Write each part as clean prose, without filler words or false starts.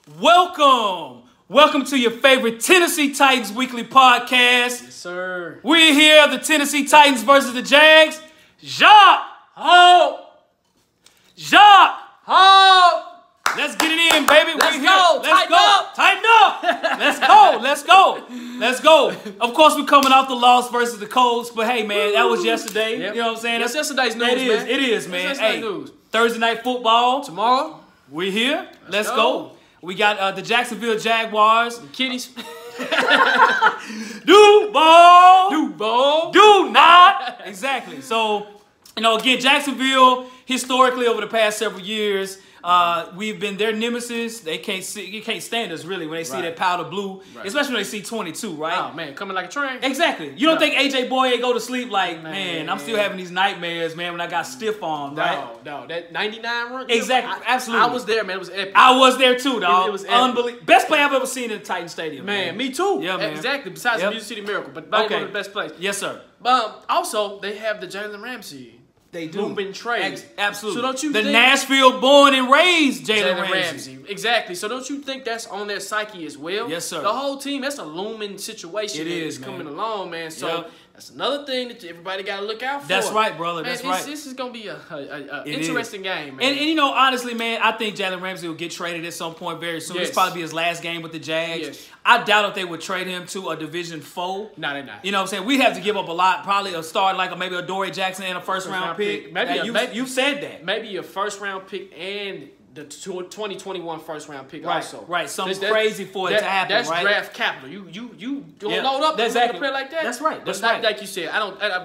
Welcome to your favorite Tennessee Titans weekly podcast. Yes, sir. We're here, the Tennessee Titans versus the Jags. Jacques Ho! Let's get it in, baby. Let's We're go. Here. Tighten up. Let's go. Of course, we're coming off the loss versus the Colts, but hey, man, that was yesterday. Yep. You know what I'm saying? That's yesterday's news, man. It is, man. That's Hey, news. Thursday night football. Tomorrow, We're here. Let's go. go. We got the Jacksonville Jaguars. the kitties. Do ball. ball. Do not. Exactly. So, again, Jacksonville, historically over the past several years, we've been their nemesis. They can't stand us, really, when they see Right. that powder blue, Right. especially when they see 22, right? Oh, man, coming like a train. Exactly. You don't No. think A.J. Boye go to sleep like, man, Man. I'm still having these nightmares, man, when I got stiff on, right? No, that 99 run. Exactly. Absolutely. I was there, man. It was epic. I was there too, dog. It was epic. unbelievable. Best play I've ever seen in the Titan Stadium. Man, me too. Yeah, man. Exactly. Besides Yep. the Music City Miracle, but one Okay. of the best plays. Yes, sir. Also, they have the Jalen Ramsey. They do. Lumen trade. Absolutely. So don't you the think Nashville born and raised Jalen Ramsey. Exactly. So don't you think that's on their psyche as well? Yes, sir. The whole team, that's a looming situation It that is, is man. coming along, man. So Yep. that's another thing that everybody got to look out for. That's right, brother. Man, That's right. This is going to be a It interesting game, man. And honestly, man, I think Jalen Ramsey will get traded at some point very soon. Yes. This probably be his last game with the Jags. Yes. I doubt if they would trade him to a division foe. No, they're not. You know what I'm saying? We'd have to give up a lot. Probably a start like maybe a Dory Jackson and a first-round pick. You've said that. Maybe a first-round pick and the 2021 first-round pick Right, also. right. Something crazy for it to happen, that's right? draft capital. You don't Yeah, load up that's a exactly. player like that. That's right, that's But right. like you said,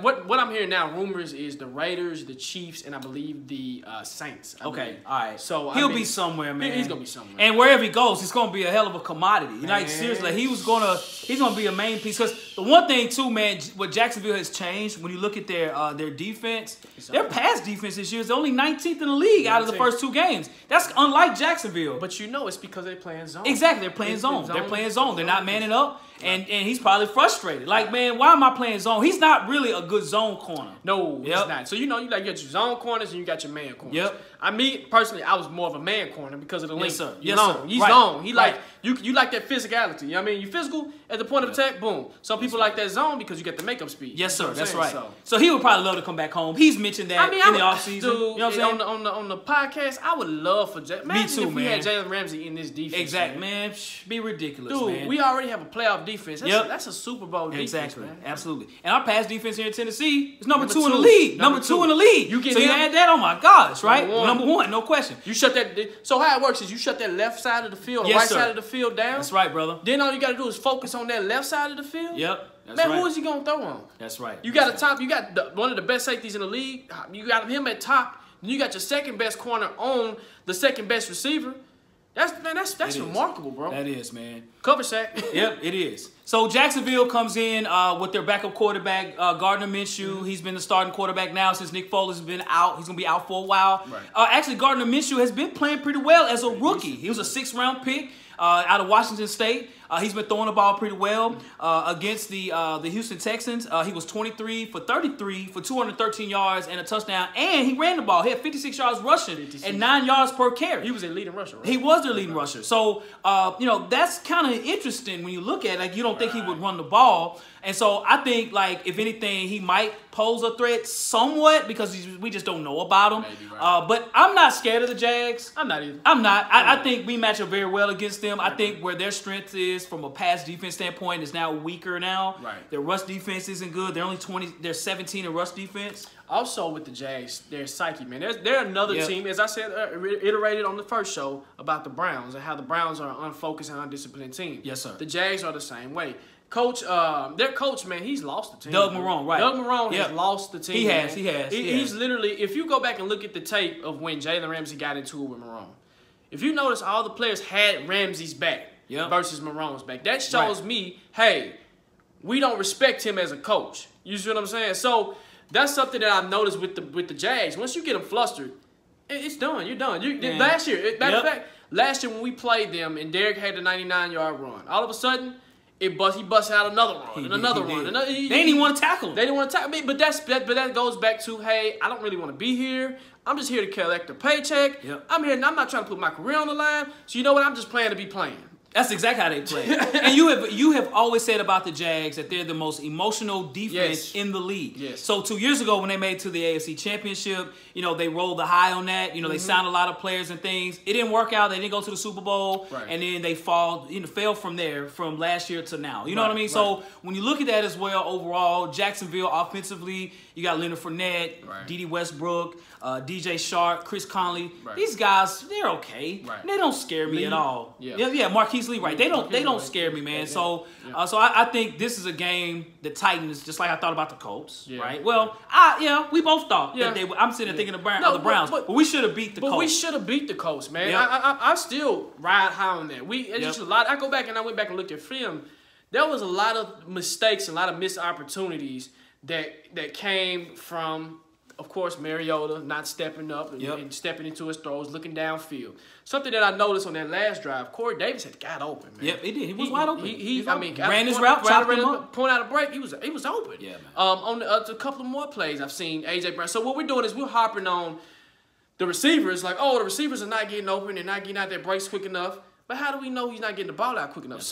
what I'm hearing now, rumors is the Raiders, the Chiefs, and I believe the Saints. I Okay, believe. all right. So He'll be somewhere, man. He's gonna be somewhere. And wherever he goes, it's gonna be a hell of a commodity. Like Man. seriously, he's gonna be a main piece. Because the one thing too, man, what Jacksonville has changed when you look at their defense, their pass defense this year is only 19th in the league out of the 19th. first two games. That's unlike Jacksonville. But it's because they're playing zone. Exactly, they're playing zone. They're playing zone. They're not manning up, and he's probably frustrated. Like, man, why am I playing zone? He's not really a good zone corner. No, Yep. it's not. So you got your zone corners and you got your man corners. Yep. Personally, I was more of a man corner because of the length. Yes, sir. He's Yes, long. sir. He's Right. long. He Right. like you like that physicality. You know what I mean? You physical at the point of attack, boom. Some people like that zone because you get the makeup speed. Yes, You know sir. what That's I'm right. saying? So he would probably love to come back home. He's mentioned that in the offseason. Dude, You know what I'm saying? on the podcast, I would love for Imagine too, if we man. had Jalen Ramsey in this defense. Exactly, man. Be ridiculous, Dude, man. we already have a playoff defense. That's a Super Bowl defense, Exactly, man. absolutely. And our pass defense here in Tennessee is number Number 2 in the two. league. Number Number two two. in the league. You get so you him? add that, oh my gosh, right? Number one. Number one, no question. You shut that. So how it works is you shut that left side of the field, or Yes, right sir. side of the field down. That's right, brother. Then all you got to do is focus on that left side of the field. Yep, that's Man, right. who is he gonna throw on? That's right. You got one of the best safeties in the league. You got him at top. Then you got your second best corner on the second best receiver. That's remarkable, bro. That is, man. Cover sack. Yep, it is. So Jacksonville comes in with their backup quarterback, Gardner Minshew. He's been the starting quarterback now since Nick Foles has been out. He's going to be out for a while. Right. Actually, Gardner Minshew has been playing pretty well as a rookie. He was a 6th-round pick out of Washington State. He's been throwing the ball pretty well against the Houston Texans. He was 23 for 33 for 213 yards and a touchdown, and he ran the ball. He had 56 yards rushing and 9 yards per carry. He was a leading rusher, right? He was their leading rusher. So, that's kind of interesting when you look at it. Like, you don't think he would run the ball. And so I think, like, if anything, he might pose a threat somewhat because we just don't know about him. Maybe, right. But I'm not scared of the Jags. I'm not either. I'm not. I think we match up very well against them. I think where their strength is from a pass defense standpoint is now weaker now. Right. Their rush defense isn't good. They're only 20. They're 17 in rush defense. Also with the Jags, their psyche, man. They're another Yep. team, as I said, iterated on the first show about the Browns and how the Browns are an unfocused and undisciplined team. Yes, sir. The Jags are the same way. Their coach, man, he's lost the team. Doug Marrone, right. Doug Marrone Yep. has lost the team. He has, man. he has. He's literally, if you go back and look at the tape of when Jalen Ramsey got into it with Marrone, if you notice all the players had Ramsey's back versus Marone's back, that shows me, hey, we don't respect him as a coach. You see what I'm saying? So that's something that I've noticed with the Jags. Once you get them flustered, it's done. You're done. Last year, matter of fact, last year when we played them and Derek had the 99-yard run, all of a sudden, he busts out another run and another run. They didn't even want to tackle him. They didn't want to tackle me, but that goes back to, hey, I don't really want to be here. I'm just here to collect a paycheck. Yep. I'm here, and I'm not trying to put my career on the line. So you know what? I'm just playing to be playing. That's exactly how they play. And you have always said about the Jags that they're the most emotional defense in the league. Yes. So 2 years ago when they made it to the AFC Championship, you know, they rolled the high on that. You know, they signed a lot of players and things. It didn't work out. They didn't go to the Super Bowl. Right. And then they fell from there from last year to now. You know what I mean? Right. So when you look at that as well, overall, Jacksonville offensively, you got Leonard Fournette, D.D. Westbrook, DJ Shark, Chris Conley. Right. These guys, they're okay. Right. They don't scare me at all. Yeah, Marquise Lee, right. They don't scare me, man. So I think this is a game the Titans, just like I thought about the Colts, right? Well, we both thought that they would. I'm sitting there thinking of the Browns, but we should have beat the Colts. But we should have beat the Colts, man. Yep. I still ride high on that. Just a lot. I go back and I went back and looked at film. There was a lot of mistakes, a lot of missed opportunities that came from, of course, Mariota not stepping up and stepping into his throws, looking downfield. Something that I noticed on that last drive, Corey Davis had got open, man. Yep, he did. He was wide open. He ran his route, chopped him up. Point out a break, he was open. Yeah, man. On a couple of more plays, I've seen A.J. Brown. So what we're doing is we're harping on the receivers, like, oh, the receivers are not getting open and not getting out their breaks quick enough. But how do we know he's not getting the ball out quick enough?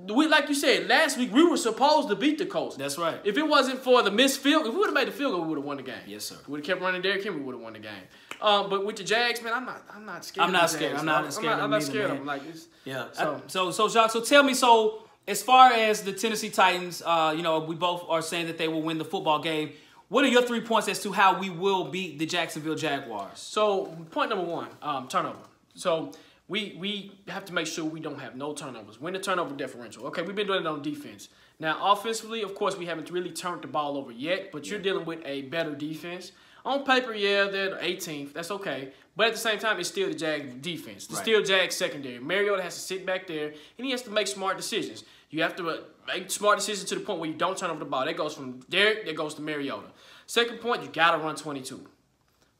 Like you said, last week we were supposed to beat the Colts. That's right. If it wasn't for the missed field, if we would have made the field goal, we would have won the game. Yes, sir. If we would have kept running Derrick Henry, we would have won the game. But with the Jags, man, I'm not scared. I'm not scared. I'm not scared. I'm not scared of them. Like this. Yeah. So Jacques, so tell me, so as far as the Tennessee Titans, we both are saying that they will win the football game. What are your 3 points as to how we will beat the Jacksonville Jaguars? So point number one, turnover. So we have to make sure we don't have no turnovers. Win the turnover differential. Okay, we've been doing it on defense. Now, offensively, of course, we haven't really turned the ball over yet, but you're dealing with a better defense. On paper, they're the 18th. That's okay. But at the same time, it's still the Jags defense. It's still Jags secondary. Mariota has to sit back there, and he has to make smart decisions. You have to make smart decisions to the point where you don't turn over the ball. That goes from Derrick, that goes to Mariota. Second point, you got to run 22.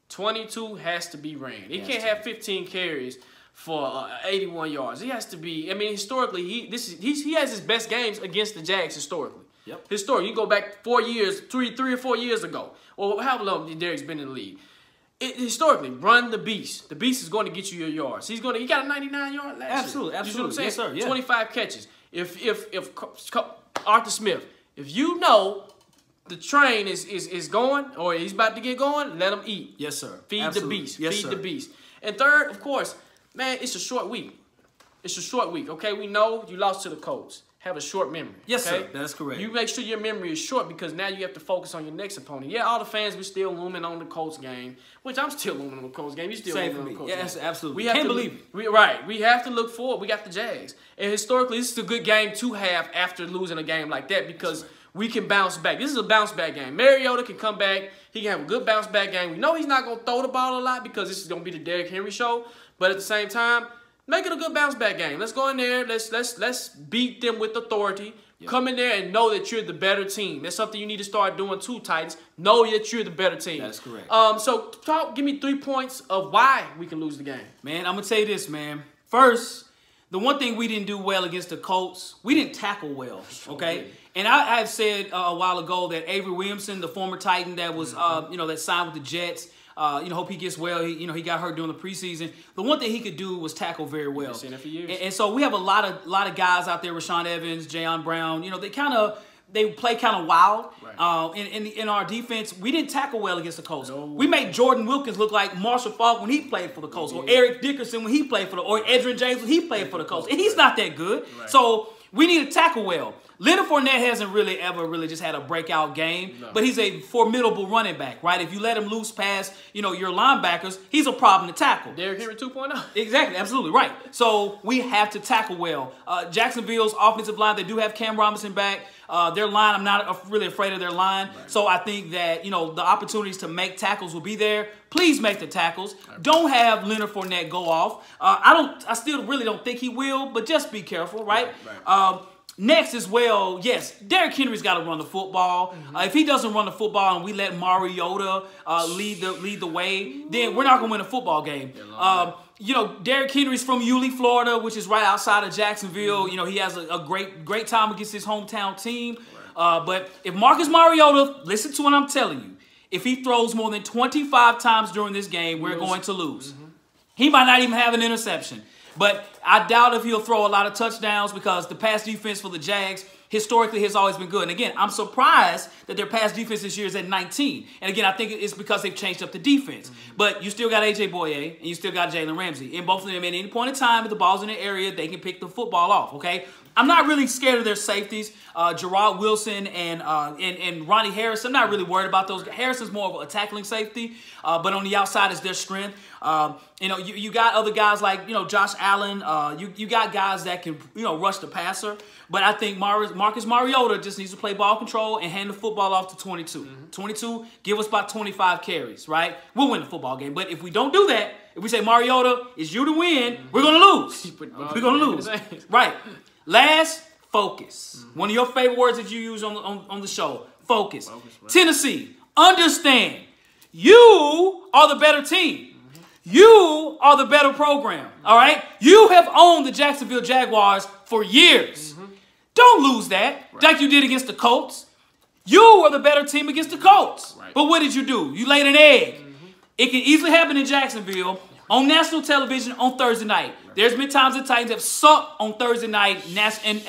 22 has to be ran. He can't have 15 carries for 81 yards. He has to be. I mean, historically, he has his best games against the Jags historically. Yep. Historically, you go back 4 years, three or 4 years ago, or how long Derrick's been in the league. Historically, run the beast. The beast is going to get you your yards. He got a 99-yard last year. Absolutely. You know what I'm saying? Yes, sir. Yeah. 25 catches. If Arthur Smith, if you know the train is going or he's about to get going, let him eat. Yes, sir. Feed the beast. Yes, Feed sir. the beast. And third, of course, man, it's a short week. It's a short week, okay? We know you lost to the Colts. Have a short memory. Yes, okay? sir. That's correct. You make sure your memory is short because now you have to focus on your next opponent. Yeah, all the fans were still looming on the Colts game, which I'm still looming on the Colts game. You still Same looming for on me. the Colts Yes, game. absolutely. We have Can't to believe it. We have to look forward. We got the Jags. And historically, this is a good game to have after losing a game like that because we can bounce back. This is a bounce back game. Mariota can come back. He can have a good bounce back game. We know he's not going to throw the ball a lot because this is going to be the Derrick Henry show. But at the same time, make it a good bounce back game. Let's go in there. Let's beat them with authority. Yep. Come in there and know that you're the better team. That's something you need to start doing too, Titans. Know that you're the better team. That's correct. So give me 3 points of why we can lose the game. Man, I'm going to tell you this, man. First, the one thing we didn't do well against the Colts, we didn't tackle well, okay? And I have said a while ago that Avery Williamson, the former Titan that was, that signed with the Jets, hope he gets well. He got hurt during the preseason. The one thing he could do was tackle very well. Seen it for years. And so we have a lot of guys out there, Rashaan Evans, Jayon Brown. They play kind of wild. Right. In our defense, we didn't tackle well against the Colts. No. We made Jordan Wilkins look like Marshall Faulk when he played for the Colts, or Eric Dickerson when he played for or Edgerrin James when he played for the Colts. And he's not that good. Right. So we need to tackle well. Leonard Fournette hasn't ever just had a breakout game, but he's a formidable running back, right? If you let him loose past, your linebackers, he's a problem to tackle. Derrick Henry 2.0. Exactly, absolutely, right. So we have to tackle well. Jacksonville's offensive line, they do have Cam Robinson back. Their line, I'm not really afraid of their line. Right. So I think that, the opportunities to make tackles will be there. Please make the tackles. Right. Don't have Leonard Fournette go off. I still really don't think he will, but just be careful, right? Right. Next as well, yes, Derrick Henry's got to run the football. If he doesn't run the football and we let Mariota lead the way, then we're not going to win a football game. Derrick Henry's from Yulee, Florida, which is right outside of Jacksonville. He has a great time against his hometown team. But if Marcus Mariota, listen to what I'm telling you, if he throws more than 25 times during this game, we're going to lose. He might not even have an interception. But I doubt if he'll throw a lot of touchdowns because the pass defense for the Jags historically has always been good. And again, I'm surprised that their pass defense this year is at 19. And again, I think it's because they've changed up the defense. But you still got A.J. Boye and you still got Jalen Ramsey. And both of them at any point in time, if the ball's in the area, they can pick the football off, okay? I'm not really scared of their safeties, Gerard Wilson and Ronnie Harris. I'm not really worried about those. Harrison's more of a tackling safety, but on the outside is their strength. You got other guys like, Josh Allen. You got guys that can, rush the passer. But I think Marcus Mariota just needs to play ball control and hand the football off to 22. 22, give us about 25 carries, right? We'll win the football game. But if we don't do that, if we say, Mariota, it's you to win, we're going to lose. We're going to lose. Right. Last, focus. One of your favorite words that you use on the show, focus. Right. Tennessee, understand, you are the better team. You are the better program, all right? You have owned the Jacksonville Jaguars for years. Don't lose that like you did against the Colts. You were the better team against the Colts. Right. But what did you do? You laid an egg. It can easily happen in Jacksonville on national television on Thursday night. There's been times the Titans have sucked on Thursday night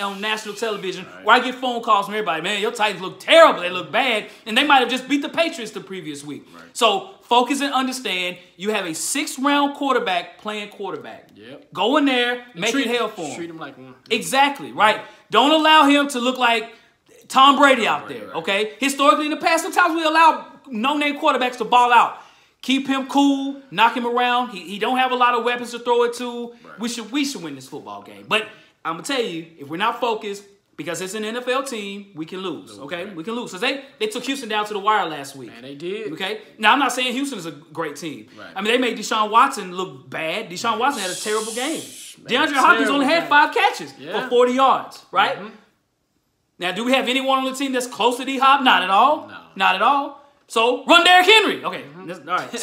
on national television where I get phone calls from everybody. Man, your Titans look terrible. They look bad. And they might have just beat the Patriots the previous week. Right. So focus and understand you have a 6th-round quarterback playing quarterback. Yep. Go in there, make it hell for him. Treat him like one. Exactly, right? Don't allow him to look like Tom Brady out there, okay? Historically in the past, sometimes we allow no-name quarterbacks to ball out. Keep him cool, knock him around. He don't have a lot of weapons to throw it to. Right. We should win this football game. But I'm going to tell you, if we're not focused, because it's an NFL team, we can lose, okay? Right. We can lose. So they took Houston down to the wire last week. Man, they did. Okay? Now, I'm not saying Houston is a great team. Right. I mean, they made Deshaun Watson look bad. Deshaun Watson had a terrible game. DeAndre Hopkins only had 5 catches for 40 yards, right? Now, do we have anyone on the team that's close to D-Hop? Not at all. No. Not at all. So, run Derrick Henry. Okay, all right.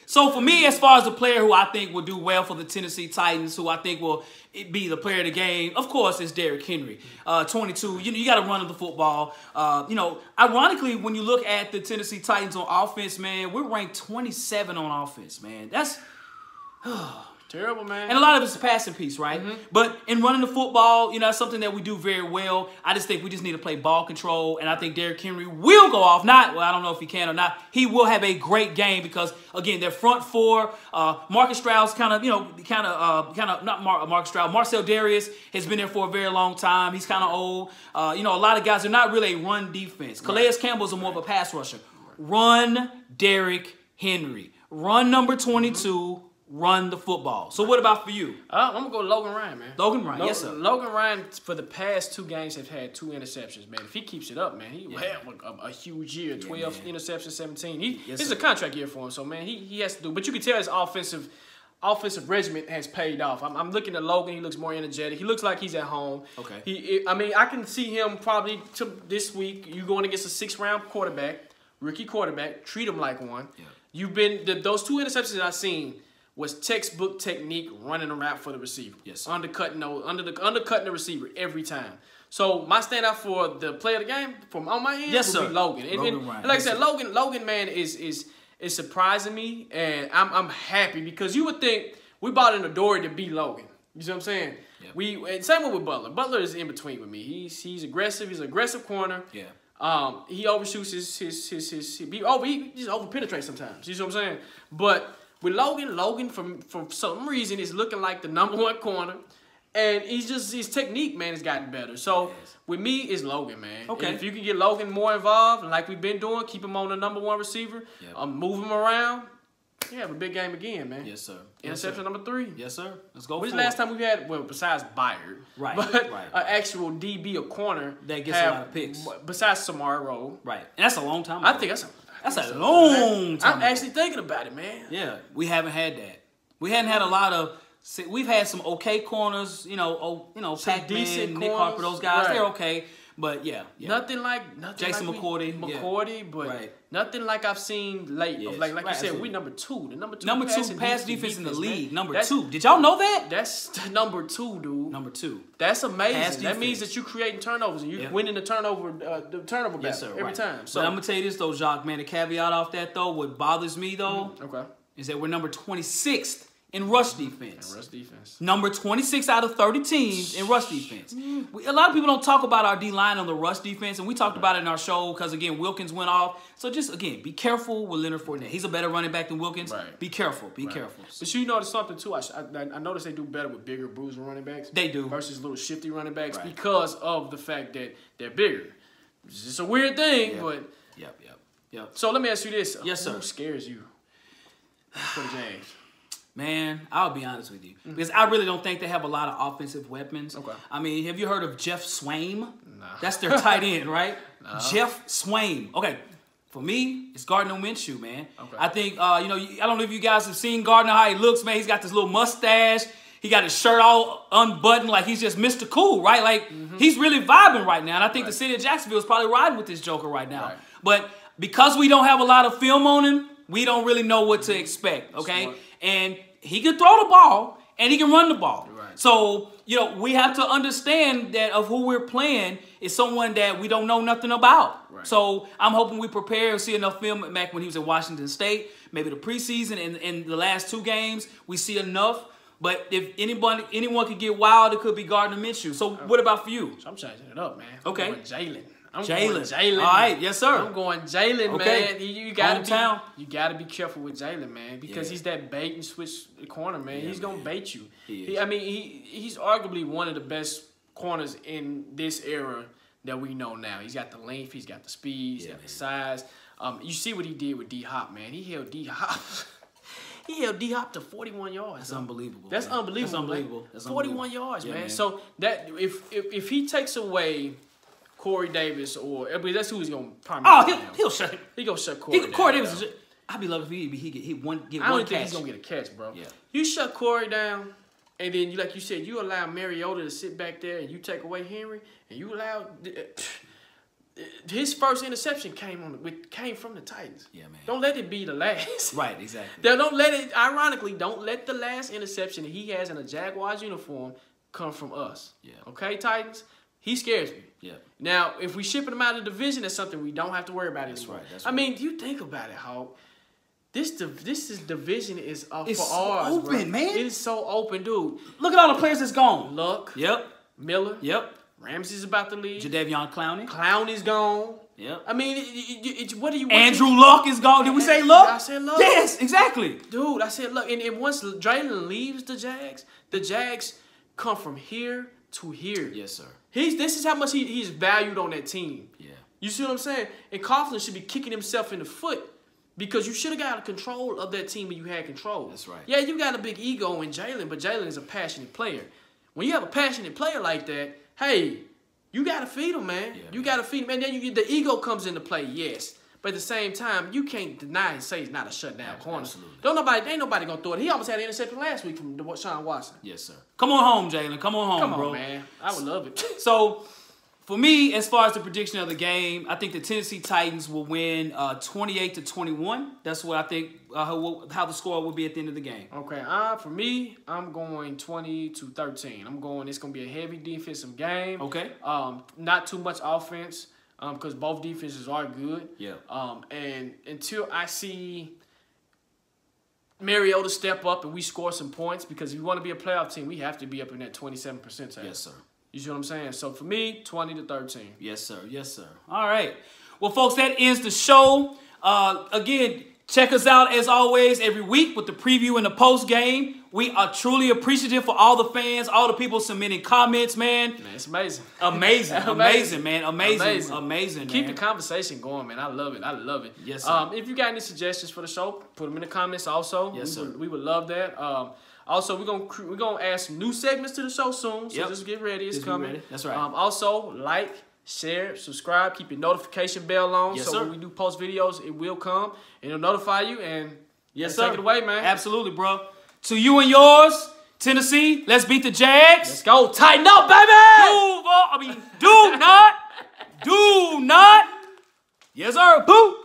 So for me, as far as the player who I think will do well for the Tennessee Titans, who I think will be the player of the game, of course, it's Derrick Henry. 22, you got to run the football. Ironically, when you look at the Tennessee Titans on offense, man, we're ranked 27 on offense, man. That's... terrible, man. And a lot of it's a passing piece, right? But in running the football, that's something that we do very well. I just think we just need to play ball control, and I think Derrick Henry will go off. I don't know if he can or not. He will have a great game because, again, their front four, Marcus Stroud's not Marcus Stroud. Marcel Darius has been there for a very long time. He's kind of old. A lot of guys are not really a run defense. Calais Campbell's more of a pass rusher. Run Derrick Henry. Run number 22. Run the football. So what about for you? I'm going to go Logan Ryan, man. Logan Ryan, yes, sir. Logan Ryan, for the past 2 games, have had 2 interceptions, man. If he keeps it up, man, he will have a huge year. 12 interceptions, 17. This is a contract year for him, so, man, he has to do. But you can tell his offensive regiment has paid off. I'm looking at Logan. He looks more energetic. He looks like he's at home. Okay. I can see him probably this week. You going against a 6th-round rookie quarterback. Treat him like one. Yeah. Those 2 interceptions that I've seen was textbook technique running a route for the receiver. Yes. Undercutting the receiver every time. So my standout for the play of the game from on my end would be Logan. And like I said, Logan, man, is surprising me, and I'm happy because you would think we bought in the door to beat Logan. You see what I'm saying? Yeah. And same with Butler. Butler is in between with me. He's aggressive. He's an aggressive corner. Yeah. He overshoots he just overpenetrates sometimes. You see what I'm saying? But with Logan for some reason is looking like the #1 corner, and his technique, man, has gotten better. So with me, it's Logan, man. Okay. And if you can get Logan more involved, like we've been doing, keep him on the #1 receiver, move him around, you have a big game again, man. Yes, sir. Interception number 3. Yes, sir. Let's go. When's the last time we've had, besides Byard, an actual DB or corner that gets a lot of picks, besides Samaro, right? And that's a long time ago. I think that's a long time. I'm actually thinking about it, man. Yeah, we haven't had that. We hadn't had a lot of. We've had some okay corners, Pac-Man, Nick Harper, those guys. Right. They're okay, But yeah. Nothing like Jason McCourty, but nothing like I've seen late. Yes. Like you said, we number 2. The number two pass defense in the league. Man. Number 2. Did y'all know that? That's number 2, dude. Number 2. That's amazing. That means that you're creating turnovers and you're winning the turnover battle every time. So but I'm gonna tell you this though, Jacques, man. The caveat off that though, what bothers me though, is that we're number 26th in rush defense. Number 26 out of 30 teams in rush defense. A lot of people don't talk about our D-line on the rush defense, and we talked about it in our show because, again, Wilkins went off. So just, again, be careful with Leonard Fournette. He's a better running back than Wilkins. Be careful. Be careful. But you notice something, too. I noticed they do better with bigger, bruising running backs. They do. Versus little shifty running backs because of the fact that they're bigger. It's just a weird thing, but... Yep. So let me ask you this. Yes, sir. Who scares you for the Jags? Man, I'll be honest with you. Because I really don't think they have a lot of offensive weapons. I mean, have you heard of Jeff Swaim? Nah. That's their tight end, right? Jeff Swaim. Okay, for me, it's Gardner Minshew, man. I think, I don't know if you guys have seen Gardner, how he looks, man. He's got this little mustache. He got his shirt all unbuttoned like he's just Mr. Cool, right? Like, he's really vibing right now. And I think the city of Jacksonville is probably riding with this joker right now. But because we don't have a lot of film on him, we don't really know what to expect, okay? Smart. And he can throw the ball, and he can run the ball. So, we have to understand that of who we're playing is someone that we don't know nothing about. So I'm hoping we prepare and see enough film back when he was at Washington State, maybe the preseason and in the last 2 games, we see enough. But if anyone could get wild, it could be Gardner Minshew. So what about for you? So I'm changing it up, man. Okay. Jalen. All right, yes, sir. I'm going Jalen, man. You gotta be careful with Jalen, man, because he's that bait and switch corner, man. He's gonna bait you. He's arguably one of the best corners in this era that we know now. He's got the length, he's got the speed, he's got the size. You see what he did with D-Hop, man. He held D-Hop. He held D-Hop to 41 yards. That's unbelievable. That's unbelievable. That's 41 yards, man. So that if he takes away Corey Davis, that's who he's gonna primarily. He'll shut him. He gonna shut Corey down. Corey Davis. I'd be lucky if he get one catch. I don't think he's gonna get a catch, bro. You shut Corey down, and then like you said, you allow Mariota to sit back there, and you take away Henry, and you allow his first interception came from the Titans. Yeah, man. Don't let it be the last. Right, exactly. Don't let it. Ironically, don't let the last interception he has in a Jaguars uniform come from us. Yeah. Okay, Titans. He scares me. Yeah. Now, if we shipping him out of the division, that's something we don't have to worry about anymore. That's right. I mean, you think about it, Hawk. This division is for ours, open, bro. Man. It is so open, dude. Look at all the players that's gone. Luck. Yep. Miller. Yep. Ramsey's about to leave. Jadeveon Clowney. Clowney's gone. Yep. I mean, what do you? Andrew Luck is gone. Did we say Luck? I said Luck. Yes, exactly. Dude, I said Luck. And once Jalen leaves the Jags come from here to here. Yes, sir. This is how much he's valued on that team. Yeah. You see what I'm saying? And Coughlin should be kicking himself in the foot because you should have got control of that team when you had control. That's right. Yeah, you got a big ego in Jalen, but Jalen is a passionate player. When you have a passionate player like that, hey, you got to feed him, man. Yeah, you got to feed him. And then the ego comes into play, yes. But at the same time, you can't deny and say he's not a shutdown corner. Absolutely. Ain't nobody gonna throw it. He almost had an interception last week from Sean Watson. Yes, sir. Come on home, Jalen. Come on home, bro. Come on, man. I would love it. So, for me, as far as the prediction of the game, I think the Tennessee Titans will win 28-21. That's what I think how the score will be at the end of the game. Okay. For me, I'm going 20-13. It's gonna be a heavy defensive game. Okay. Not too much offense. Because both defenses are good. Yeah. And until I see Mariota step up and we score some points, because if we want to be a playoff team, we have to be up in that 27 percentile. Yes, sir. You see what I'm saying? So for me, 20-13. Yes, sir. Yes, sir. All right. Well, folks, that ends the show. Again, check us out as always every week with the preview and the post game. We are truly appreciative for all the fans, all the people submitting comments, man. Man, it's amazing. Amazing, man. Amazing, man. Keep the conversation going, man. I love it. Yes, sir. If you got any suggestions for the show, put them in the comments also. Yes, sir. We would love that. Also, we're gonna add some new segments to the show soon, so just get ready. It's coming. Ready. That's right. Also, like, share, subscribe, keep your notification bell on. Yes, so sir. when we do post videos, it will come and it'll notify you. And yes, sir. Take it away, man. Absolutely, bro. To you and yours, Tennessee, let's beat the Jags. Let's go. Tighten up, baby! Do not Do not. Yes, sir. Boo.